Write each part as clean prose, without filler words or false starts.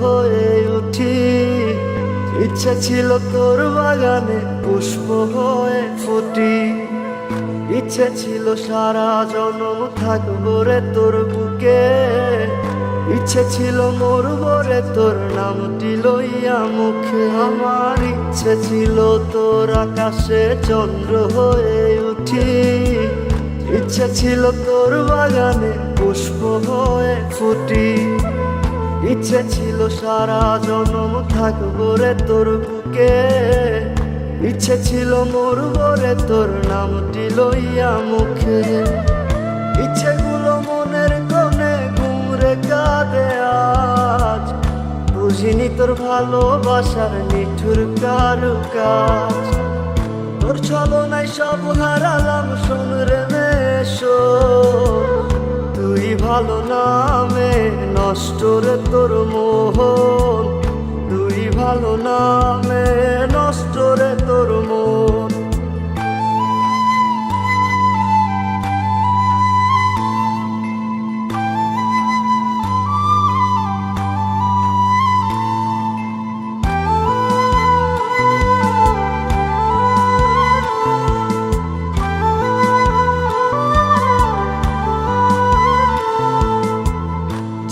হয়ে উঠি। ইচ্ছে ছিল তোর বাগানে পুষ্প হয়ে ফুটি। ইচ্ছে ছিল সারা জনম থাকবো রে তোর বুকে। ইচ্ছে ছিল মরবো রে তোর নামটি লইয়া মুখে। আমার ইচ্ছে ছিল তোর আকাশে চন্দ্র হয়ে উঠি। ইচ্ছে ছিল তোর বাগানে পুষ্প হয়ে ফুটি। ইচ্ছে ছিল সারা জনম থাকবো রে তোর বুকে। ইচ্ছে ছিল মরবো রে তোর নামটি লইয়া মুখে। ইচ্ছেগুলো মনের কোণে ঘুমরে কাঁদে আজ। বুঝিনি তোর ভালোবাসার নিঠুর কারুকাজ। তোর ছলনায় সব হারালাম শোন রে মেশো। তুই ভালো নামে নষ্ট রে তোর মোহন। তুই ভালো নামে নষ্ট রে তোর মন।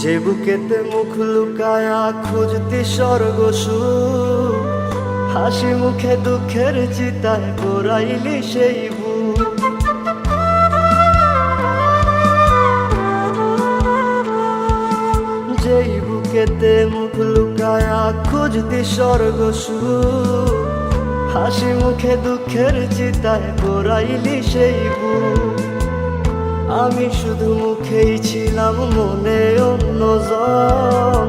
যে বুকেতে মুখ লুকায়া খুঁজতি স্বর্গ সুখ। হাসি মুখে দুঃখের চিতায় পোড়াইলি সেই বুক। যেই বুকেতে মুখ লুকায়া খুঁজতি স্বর্গ সুখ। হাসি মুখে দুঃখের চিতায় পোড়াইলি সেই বুক। আমি শুধু মুখেই ছিলাম মনে অন্যজন।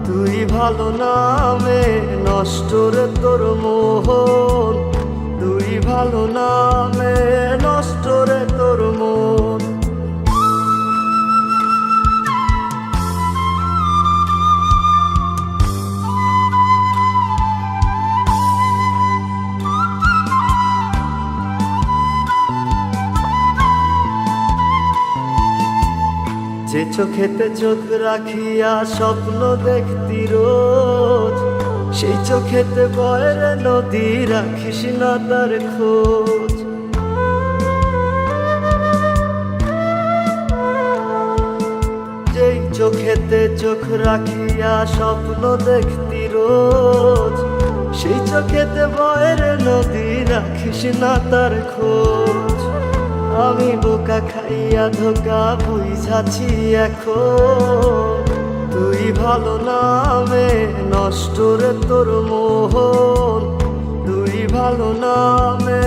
তুই ভালো নামে নষ্ট রে তোর মোহন। তুই ভালো নামে নষ্ট রে তোর মন। যে চোখেতে চোখ রাখিয়া স্বপ্ন দেখতি রোজ। সেই চোখেতে বয়ের নদী রাখিস না তার খোঁজ। যেই চোখেতে চোখ রাখিয়া স্বপ্ন দেখতি রোজ। সেই চোখেতে বয়ের নদী রাখিস না তার খোঁজ। আমি বোকা খাইয়া ধোকা বুঝাছি এখন। তুই ভালো নামে নষ্ট রে তোর মোহন। তুই ভালো নামে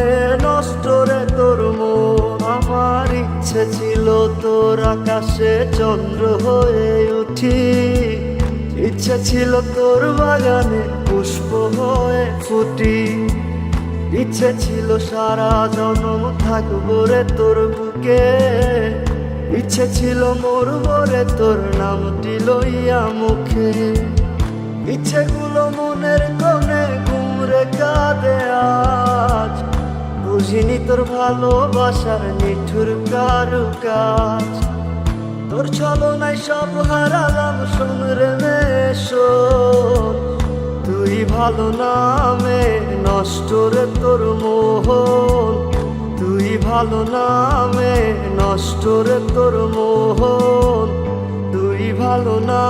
নষ্ট রে তোর মন। আমার ইচ্ছে ছিল তোর আকাশে চন্দ্র হয়ে উঠি। ইচ্ছে ছিল তোর বাগানে পুষ্প হয়ে ফুটি। ইচ্ছে ছিল সারা জনম থাকবো রে তোর বুকে। ইচ্ছে ছিল মরবো রে তোর নামটি লইয়া মুখে। ইচ্ছেগুলো মনের কোণে ঘুমরে কাঁদে আজ। বুঝিনি তোর ভালোবাসার নিঠুর কারুকাজ। তোর ছলনায় সব হারালাম শোন রে মেশো। তুই ভালো নামে নষ্ট রে তোর মোহন। তুই ভালো নামে নষ্ট রে তোর মোহন। তুই ভালো না